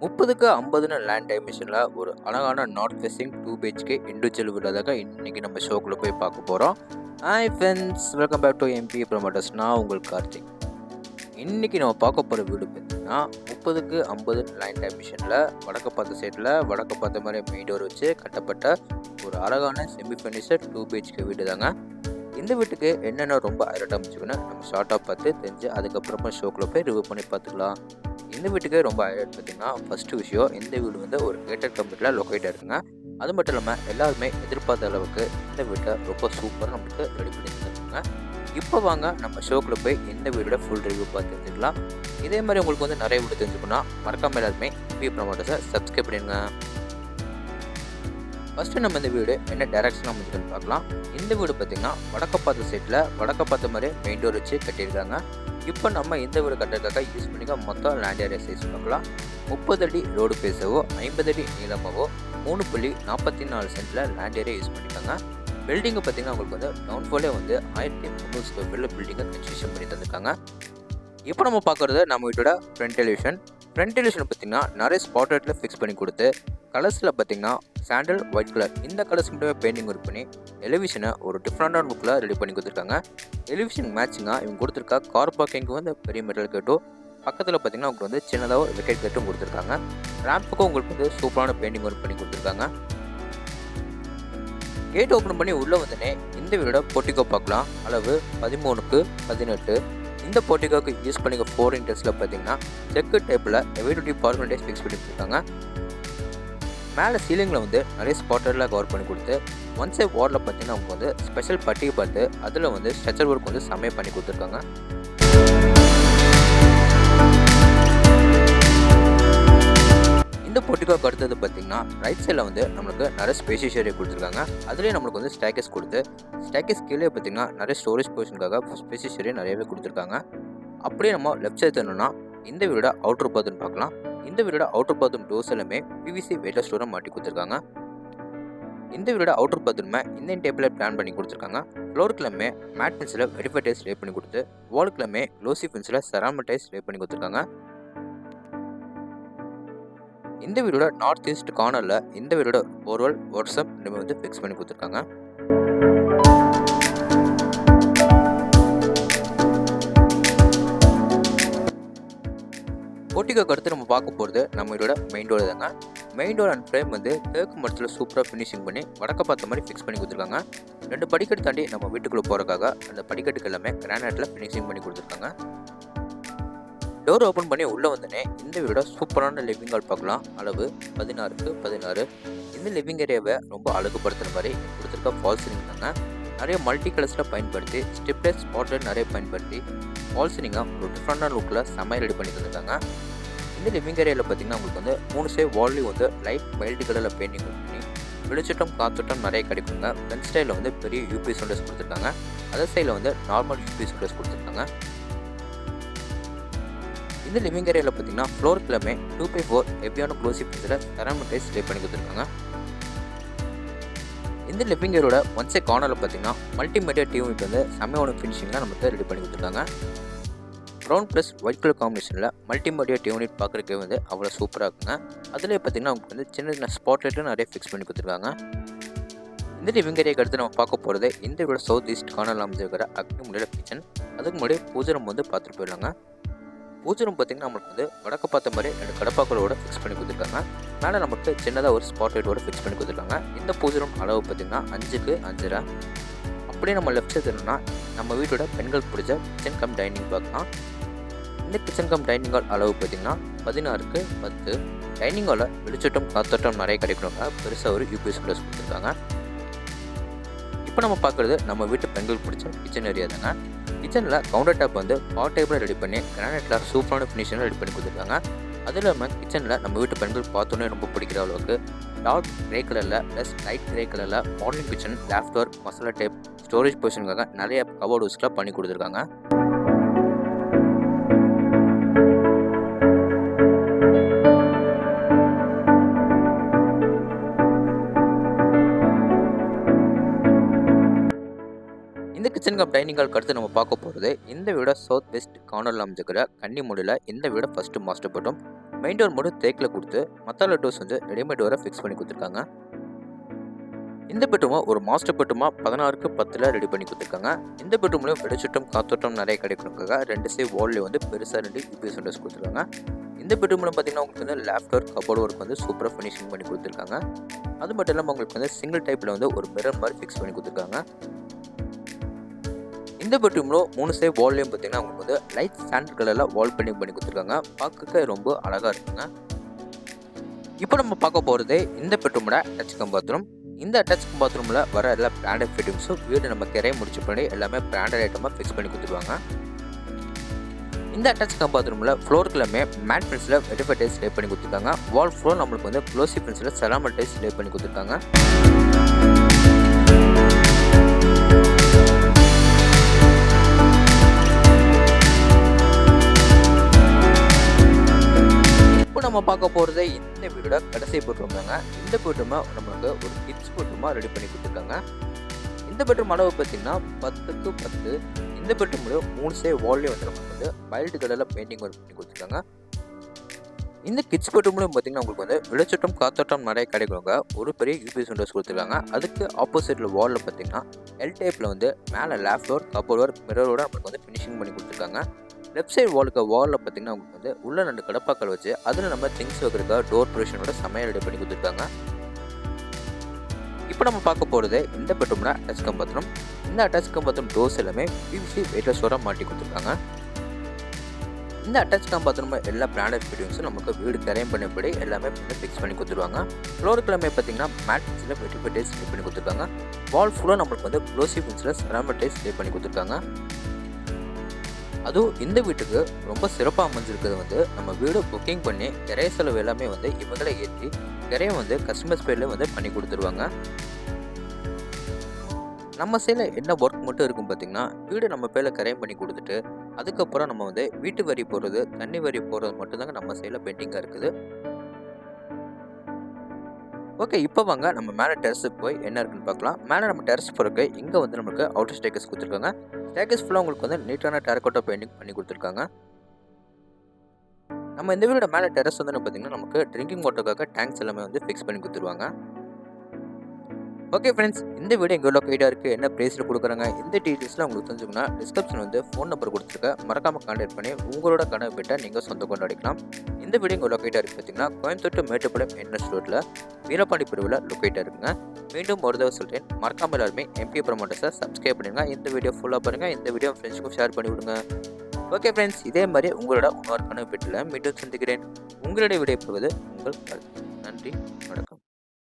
30க்கு 50ன்னு land டைமென்ஷன்ல ஒரு அழகான north facing 2 BHK individual வீடு தாங்க இன்னைக்கு நம்ம ஷோக்குள்ள போய் பார்க்க போறோம். Hi friends, welcome back to MP promoters. நான் உங்கள் கார்த்திக். இன்னைக்கு நம்ம பார்க்க போகிற வீடு பார்த்தீங்கன்னா 30க்கு 50 லேண்ட் டைமென்ஷனில் வடக்கு பார்த்த சைடில் வடக்கு பார்த்த மாதிரி மெயின் டோர் வச்சு கட்டப்பட்ட ஒரு அழகான செமி ஃபர்னிச்சர் 2 பிஹெச்கே வீடு தாங்க. இந்த வீட்டுக்கு என்னென்ன ரொம்ப ஹைலைட் அமைச்சுக்கணும் நம்ம ஷார்ட்டாக பார்த்து தெரிஞ்சு அதுக்கப்புறமா ஷோக்குள்ள போய் ரிவ்யூ பண்ணி பார்த்துக்கலாம். இந்த வீட்டுக்கு ரொம்ப ஹைலைட் பார்த்தீங்கன்னா ஃபஸ்ட்டு விஷயம், இந்த வீடு வந்து ஒரு கேட்டட் கம்ப்ளீட்டில் லொக்கேட்டாக இருக்குங்க. அது மட்டும் இல்லாமல் எல்லாருமே எதிர்பார்த்த அளவுக்கு இந்த வீட்டை ரொம்ப சூப்பராக நம்மளுக்கு ரெடி பண்ணி தந்துருக்காங்க. இப்போ வாங்க நம்ம ஷோக்குள்ள போய் இந்த வீடோட ஃபுல் ரிவ்யூ பார்த்து தெரிஞ்சுக்கலாம். இதே மாதிரி உங்களுக்கு வந்து நிறைய வீடு தெரிஞ்சுக்கணும்னா மறக்காம எல்லாருமே எம்பி ப்ரமோட்டர்ஸை சப்ஸ்கிரைப் பண்ணிடுங்க. ஃபஸ்ட்டு நம்ம இந்த வீடு என்ன டைரக்ஷன் அமைச்சுன்னு பார்க்கலாம். இந்த வீடு பார்த்திங்கன்னா வடக்க பார்த்த சைட்டில் வடக்க பார்த்த மாதிரி மெயின் டோர் வச்சு கட்டியிருக்காங்க. இப்போ நம்ம இந்த வீடு கட்டுறதுக்காக யூஸ் பண்ணிக்க மொத்தம் லேண்ட் ஏரியா சைஸ் பார்க்கலாம். 30 அடி ரோடு பேசவோ 50 அடி நீளமாவோ 3.44 சென்டில் லேண்ட் ஏரியா யூஸ் பண்ணியிருக்காங்க. பில்டிங்கை பார்த்திங்கன்னா உங்களுக்கு வந்து டவுன் ஃப்ளோரே வந்து 1300 ஸ்கொயர் ஃபீட்டில் பில்டிங்கை கன்ஸ்ட்ரக்ஷன் பண்ணி தந்திருக்காங்க. இப்போ நம்ம பார்க்குறது நம்ம வீட்டோட ஃப்ரண்ட் டெலிவிஷன். ஃப்ரண்ட் டெலிவிஷன் பார்த்திங்கன்னா நிறைய ஸ்பாட் லைட்டில் ஃபிக்ஸ் பண்ணி கொடுத்து கலர்ஸில் பார்த்திங்கன்னா சாண்டல் ஒயிட் கலர் இந்த கலர்ஸ் மட்டுமே பெயிண்டிங் ஒர்க் பண்ணி டெலிவிஷனை ஒரு டிஃப்ரெண்டான லுக்கில் ரெடி பண்ணி கொடுத்துருக்காங்க. டெலிவிஷன் மேட்சிங்காக இவங்க கொடுத்துருக்கா கார் பார்க்கிங்க்கு வந்து பெரிய மெட்டல் கேட்டும் பக்கத்தில் பார்த்திங்கன்னா உங்களுக்கு வந்து சின்னதாக ஒரு விக்கெட் கேட்டும் கொடுத்துருக்காங்க. ரேம்புக்கும் உங்களுக்கு வந்து சூப்பரான பெயிண்டிங் ஒர்க் பண்ணி கொடுத்துருக்காங்க. கேட் ஓப்பன் பண்ணி உள்ளே வந்தோடனே இந்த வீடோட போர்ட்டிகோ பார்க்கலாம். அளவு 13க்கு 18. இந்த போர்ட்டிகோக்கு யூஸ் பண்ணிக்க 4 இன்டர்ஸில் பார்த்தீங்கன்னா செக்கு டைப்பில் எவ்ரிடி பார்மெண்டேஜ் ஃபிக்ஸ் பண்ணி கொடுத்துருக்காங்க. மேலே சீலிங்கில் வந்து நிறைய ஸ்பாட்டர்லாம் கவர் பண்ணி கொடுத்து ஒன் சைட் வார்டில் பார்த்தீங்கன்னா அவங்க வந்து ஸ்பெஷல் பட்டியை பார்த்து அதில் வந்து ஸ்ட்ரக்சர் ஒர்க் வந்து செம்மையாக பண்ணி கொடுத்துருக்காங்க. இந்த போர்ட்டிகோக்கு அடுத்தது பார்த்தீங்கன்னா ரைட் சைடில் வந்து நம்மளுக்கு நிறைய ஸ்பேஷியஸ் ஏரியா கொடுத்துருக்காங்க. அதுலேயே நம்மளுக்கு வந்து ஸ்டேக்கஸ் கொடுத்து ஸ்டேக்கஸ் கீழே பார்த்தீங்கன்னா நிறைய ஸ்டோரேஜ் பொசிஷனுக்காக ஸ்பேஷியஸ் ஏரியா நிறையவே கொடுத்துருக்காங்க. அப்படியே நம்ம லெஃப்ட் சைடு தரணும்னா இந்த வீடோட அவுட்டர் பாத்ரூம் பார்க்கலாம். இந்த வீடோட அவுட்டர் பாத்ரூம் டோர்ஸ் எல்லாமே பிவிசி வெயிட்லெஸ் டோரை மாட்டி கொடுத்துருக்காங்க. இந்த வீடோட அவுட்டர் பாத்ரூமை இந்தியன் டேபிளில் பிளான் பண்ணி கொடுத்துருக்காங்க. ஃப்ளோருக்குலாமே matte pencil verify tiles lay பண்ணி கொடுத்து வாலுக்குலாமே glossy pencil ceramic tiles lay பண்ணி கொடுத்துருக்காங்க. இந்த வீடோட நார்த் ஈஸ்ட் கார்னரில் இந்த வீடோட போர்வெல் வாட்ஸ்அப் வந்து ஃபிக்ஸ் பண்ணி கொடுத்துருக்காங்க. போர்ட்டிகோக்கு அடுத்து நம்ம பார்க்க போகிறது நம்ம வீடோட மெயின் டோர் தாங்க. மெயின் டோர் அண்ட் ஃப்ரேம் வந்து தேக்கு மரத்தில் சூப்பராக ஃபினிஷிங் பண்ணி வடக்க பார்த்த மாதிரி ஃபிக்ஸ் பண்ணி கொடுத்துருக்காங்க. 2 படிக்கட்டு தாண்டி நம்ம வீட்டுக்குள்ளே போகிறக்காக அந்த படிக்கட்டுக்கு எல்லாமே கிரானைட்டில் ஃபினிஷிங் பண்ணி கொடுத்துருக்காங்க. டோர் ஓப்பன் பண்ணி உள்ளே வந்தோடனே இந்த வீடோட சூப்பரான லிவிங் ஹால் பார்க்கலாம். அளவு 16க்கு 16. இந்த லிவிங் ஏரியாவை ரொம்ப அழகுபடுத்துகிற மாதிரி கொடுத்துருக்க ஃபால் சீலிங் தாங்க. நிறைய மல்டி கலர்ஸில் பயன்படுத்தி ஸ்டிப்லெஸ் ஸ்பாட்லைட் நிறைய பயன்படுத்தி ஃபால் சீலிங்காக ஒரு டிஃப்ரெண்டான லுக்கில் செம்மையாக ரெடி பண்ணி தந்துருக்காங்க. இந்த லிவிங் ஏரியாவில் பார்த்திங்கன்னா உங்களுக்கு வந்து 3 சைடு வால்லையும் வந்து லைட் மைல்டு கலரில் பெயிண்டிங் பண்ணி வெளிச்சட்டம் காத்தோட்டம் நிறைய கிடைக்குங்க. ஃப்ரண்ட் ஸ்டைலில் வந்து பெரிய யூபிஎஸ் விண்டோஸ் கொடுத்துருக்காங்க. அதர் சைடில் வந்து நார்மல் யூபிஎஸ் விண்டோஸ் கொடுத்துருக்காங்க. இந்த லிவிங் ஏரியாவில் பார்த்தீங்கன்னா ஃப்ளோர் எல்லாமே 2x4 ஹெவியான glossy pencil ceramic tiles lay பண்ணி கொடுத்துருக்காங்க. இந்த லிவிங் ஏரியோட ஒன் சைட் கார்னரில் பார்த்தீங்கன்னா மல்டிமீடியா டிவி யூனிட் வந்து செம்மையான ஃபினிஷிங்லாம் நமக்கு ரெடி பண்ணி கொடுத்துருக்காங்க. ப்ரௌன் ப்ளஸ் ஒயிட் கலர் காம்பினேஷனில் மல்டிமீடியா டிவி யூனிட் பார்க்குறதுக்கே வந்து அவ்வளோ சூப்பராக இருக்குங்க. அதிலே பார்த்தீங்கன்னா உங்களுக்கு வந்து சின்ன சின்ன ஸ்பாட்லைட்டும் நிறைய ஃபிக்ஸ் பண்ணி கொடுத்துருக்காங்க. இந்த லிவிங் ஏரியாவுக்கு அடுத்து நம்ம பார்க்க போகிறது இந்த வீட சவுத் ஈஸ்ட் கார்னரில் அமைஞ்சிருக்கிற அக்னி முடியல கிச்சன். அதுக்கு முன்னாடி பூஜை ரூம் வந்து பார்த்துட்டு போயிடலாங்க. பூஜை ரூம் பார்த்திங்கன்னா நம்மளுக்கு வந்து வடக்க பார்த்த மாதிரி 2 கடப்பாக்களோட ஃபிக்ஸ் பண்ணி கொடுத்துருக்காங்க. மேலே நமக்கு சின்னதாக ஒரு ஸ்பாட் லைட்டோட ஃபிக்ஸ் பண்ணி கொடுத்துருக்காங்க. இந்த பூஜை ரூம் அளவு பார்த்திங்கன்னா 5க்கு 5.5. அப்படியே நம்ம லெஃப்ட் சைடு என்னன்னா நம்ம வீட்டோட பெண்கள் பிடிச்ச கிச்சன் கம் டைனிங் பார்க்கலாம். இந்த கிச்சன் கம் டைனிங் ஹால் அளவு பார்த்திங்கன்னா 16க்கு 10. டைனிங் ஹாலில் வெளிச்சட்டம் காத்தோட்டம் நிறைய கிடைக்கணுங்க. பெருசாக ஒரு யூபிஎஸ் விண்டோஸ் கொடுத்துருக்காங்க. இப்போ நம்ம பார்க்குறது நம்ம வீட்டு பெண்கள் பிடிச்ச கிச்சன் ஏரியா தாங்க. கிச்சனில் கவுண்டர் டாப் வந்து பாட் டைப்பில் ரெடி பண்ணி கிரானைட்டில் சூப்பரான ஃபினிஷிங்கில் ரெடி பண்ணி கொடுத்துருக்காங்க. அது இல்லாமல் கிச்சனில் நம்ம வீட்டு பெண்கள் பார்த்தோன்னே ரொம்ப பிடிக்கிற அளவுக்கு டார்க் கிரே கலரில் ப்ளஸ் லைட் கிரே கலரில் modern kitchen left door masala type storage பொசிஷனுக்காக நிறைய கபோர்ட் ஹவுஸ்லாம் பண்ணி கொடுத்துருக்காங்க. இந்த கிச்சன் கம் டைனிங் ஹால் அடுத்து நம்ம பார்க்க போகிறது இந்த வீட சவுத் வெஸ்ட் கார்னரில் அமைஞ்சிருக்கிற கன்னி மூலையில் இந்த வீட first master bedroom. Main door மட்டும் தேக்கில் கொடுத்து மற்ற டோர்ஸ் வந்து ரெடிமேட் டோரை ஃபிக்ஸ் பண்ணி கொடுத்துருக்காங்க. இந்த பெட்ரூமை ஒரு மாஸ்டர் பெட்ரூமா 16க்கு 10ல் ரெடி பண்ணி கொடுத்துருக்காங்க. இந்த பெட்ரூம்லையும் வெளிச்சட்டம் காத்தோட்டம் நிறைய கிடைக்கணுக்காக 2 சைடு வால்லையும் வந்து பெருசாக 2 யூபிஎஸ் விண்டோஸ் கொடுத்துருக்காங்க. இந்த பெட்ரூமில் பார்த்தீங்கன்னா உங்களுக்கு வந்து லேஃப்ட் ஒர்க் கபோர்ட் ஒர்க் வந்து சூப்பராக ஃபினிஷிங் பண்ணி கொடுத்துருக்காங்க. அது மட்டும் இல்லாமல் உங்களுக்கு வந்து சிங்கிள் டைப்பில் வந்து ஒரு மிரர் மாதிரி ஃபிக்ஸ் பண்ணி கொடுத்துருக்காங்க. இந்த பெட்ரூமில் 3 சைடு வால்லையும் பார்த்தீங்கன்னா உங்களுக்கு வந்து லைட் சாண்ட் கலரில் வால் பெயிண்டிங் பண்ணி கொடுத்துருக்காங்க. பார்க்க ரொம்ப அழகாக இருக்குங்க. இப்போ நம்ம பார்க்க போகிறது இந்த பெட்ரூமோட அட்டாச் கம் பாத்ரூம். இந்த அட்டாச் பாத்ரூமில் வர எல்லா பிராண்டட் ஃபிட்டிங்ஸும் வீடு நம்ம கிரையை முடிச்சு பண்ணி எல்லாமே பிராண்டட் ஐட்டமாக ஃபிக்ஸ் பண்ணி கொடுத்துருவாங்க. இந்த அட்டாச் கம் பாத்ரூமில் ஃப்ளோருக்குலாமே மேட் பிரின்ஸில் வெட்டிஃபை டைல்ஸ் லே பண்ணி கொடுத்துருக்காங்க. வால் ஃப்ளோர் நம்மளுக்கு வந்து க்ளோசி பிரின்ஸில் செராமிக் டைல்ஸ் லே பண்ணி கொடுத்துருக்காங்க. நம்ம பார்க்க போகிறது இந்த வீடோட கடைசி பெட்ரூம் தாங்க. இந்த பெட்ரூமை நம்மளுக்கு ஒரு கிட்ஸ் பெட்ரூமாக ரெடி பண்ணி கொடுத்துருக்காங்க. இந்த பெட்ரூம் அளவு பார்த்தீங்கன்னா 10க்கு 10. இந்த பெட்ரூம்லேயும் 3 சைடு வால்லையும் வந்து நமக்கு வந்து வைல்டு கலரில் பெயிண்டிங் ஒர்க் பண்ணி கொடுத்துருக்காங்க. இந்த கிட்ஸ் பெட்ரூம்லையும் பார்த்தீங்கன்னா உங்களுக்கு வந்து வெளிச்சட்டம் காத்தோட்டம் நிறைய கிடைக்குங்க. ஒரு பெரிய யூபிஎஸ் விண்டோஸ் கொடுத்துருக்காங்க. அதுக்கு ஆப்போசிட்டில் வாலில் பார்த்தீங்கன்னா எல் டைப்பில் வந்து மேலே லேஃப்ட் டோர் கபோர்ட் ஒர்க் மிரரோட நம்மளுக்கு வந்து ஃபினிஷிங் பண்ணி கொடுத்துருக்காங்க. லெஃப்ட் சைடு வாலில் பார்த்தீங்கன்னா உங்களுக்கு வந்து உள்ள 2 கடப்பாக்கள் வச்சு அதில் நம்ம திங்ஸ் வைக்கிறதுக்காக டோர் ப்ரொவிஷனோட சமையல் ரெடி பண்ணி கொடுத்துருக்காங்க. இப்போ நம்ம பார்க்க போகிறது இந்த பெட்ரூம்னா அட்டாச் கம் பாத்ரூம். இந்த அட்டாச் கம் பாத்ரூம் டோர்ஸ் எல்லாமே பிவிசி வெயிட்லெஸ்ஸோட மாட்டி கொடுத்துருக்காங்க. இந்த அட்டாச் கம் பாத்ரூம் எல்லா பிராண்டட் ஃபிட்டிங்ஸும் நமக்கு வீடு கரையம் பண்ணபடி எல்லாமே ஃபிக்ஸ் பண்ணி கொடுத்துருவாங்க. ஃப்ளோருக்கு எல்லாமே பார்த்தீங்கன்னா மேட் பிரின்ஸில் வெட்டிஃபை டைல்ஸ் லே பண்ணி கொடுத்துருக்காங்க. வால் ஃபுல்லாக நம்மளுக்கு வந்து க்ளோசி பிரின்ஸில் செராமிக் டைல்ஸ் லே பண்ணி கொடுத்துருக்காங்க. அதுவும் இந்த வீட்டுக்கு ரொம்ப சிறப்பாக அமைஞ்சிருக்கிறது வந்து நம்ம வீடு புக்கிங் பண்ணி கிரைய செலவு எல்லாமே வந்து இவங்களே ஏற்றி கிரையை வந்து கஸ்டமர்ஸ் பேரில் வந்து பண்ணி கொடுத்துருவாங்க. நம்ம சைடில் என்ன ஒர்க் மட்டும் இருக்கும் பார்த்தீங்கன்னா வீடு நம்ம பேரில் கிரையம் பண்ணி கொடுத்துட்டு அதுக்கப்புறம் நம்ம வந்து வீட்டு வரி போடுறது தண்ணி வரி போடுறது மட்டும்தாங்க நம்ம சைடில் பெண்டிங்காக இருக்குது. ஓகே, இப்போ வாங்க நம்ம மேலே டெரஸுக்கு போய் என்ன இருக்குன்னு பார்க்கலாம். மேலே நம்ம டெரஸ் போகிறக்கு இங்கே வந்து நமக்கு அவுட்டர் ஸ்டேக்கஸ் கொடுத்துருக்காங்க. ஸ்டேக்கஸ் ஃபுல்லாக உங்களுக்கு வந்து நீட்டான டெரகோட்டா பெயிண்டிங் பண்ணி கொடுத்துருக்காங்க. நம்ம இந்த வீடோட மேலே டெரஸ் வந்து பார்த்தீங்கன்னா நமக்கு ட்ரிங்கிங் வாட்டருக்காக டேங்க்ஸ் எல்லாமே வந்து ஃபிக்ஸ் பண்ணி கொடுத்துருவாங்க. ஓகே ஃப்ரெண்ட்ஸ், இந்த வீடியோ எங்கே லொக்கேட்டாக இருக்குது, என்ன ப்ரைஸில் கொடுக்குறாங்க, இந்த டீட்டெயில்ஸ்லாம் உங்களுக்கு தெரிஞ்சுக்கணும்னா டிஸ்கிரிப்ஷன் வந்து ஃபோன் நம்பர் கொடுத்துருக்கேன். மறக்காமல் கான்டாக்ட் பண்ணி உங்களோட கனவு பெற்ற நீங்கள் சொந்த கொண்டாடிக்கலாம். இந்த வீடியோ எங்கே லொக்கேட்டாக இருக்குது பார்த்தீங்கன்னா கோயம்புத்தூர் மேட்டுப்பாளையம் என்எஸ் ரோட்டில் வீரபாண்டி பிரிவில் லொக்கேட்டாக இருக்குங்க. மீண்டும் ஒரு தடவை சொல்கிறேன், மறக்காமல் எல்லாருமே எம்பி ப்ரமோட்டர்ஸை சப்ஸ்கிரைப் பண்ணுங்கள். இந்த வீடியோ ஃபுல்லாக பாருங்கள். இந்த வீடியோ ஃப்ரெண்ட்ஸுக்கும் ஷேர் பண்ணி விடுங்க. ஓகே ஃப்ரெண்ட்ஸ், இதே மாதிரி உங்களோட இன்னொரு கனவு பெற்றில் மீண்டும் சந்திக்கிறேன். உங்களுடைய விடைபெறுவது உங்கள் நன்றி, வணக்கம்.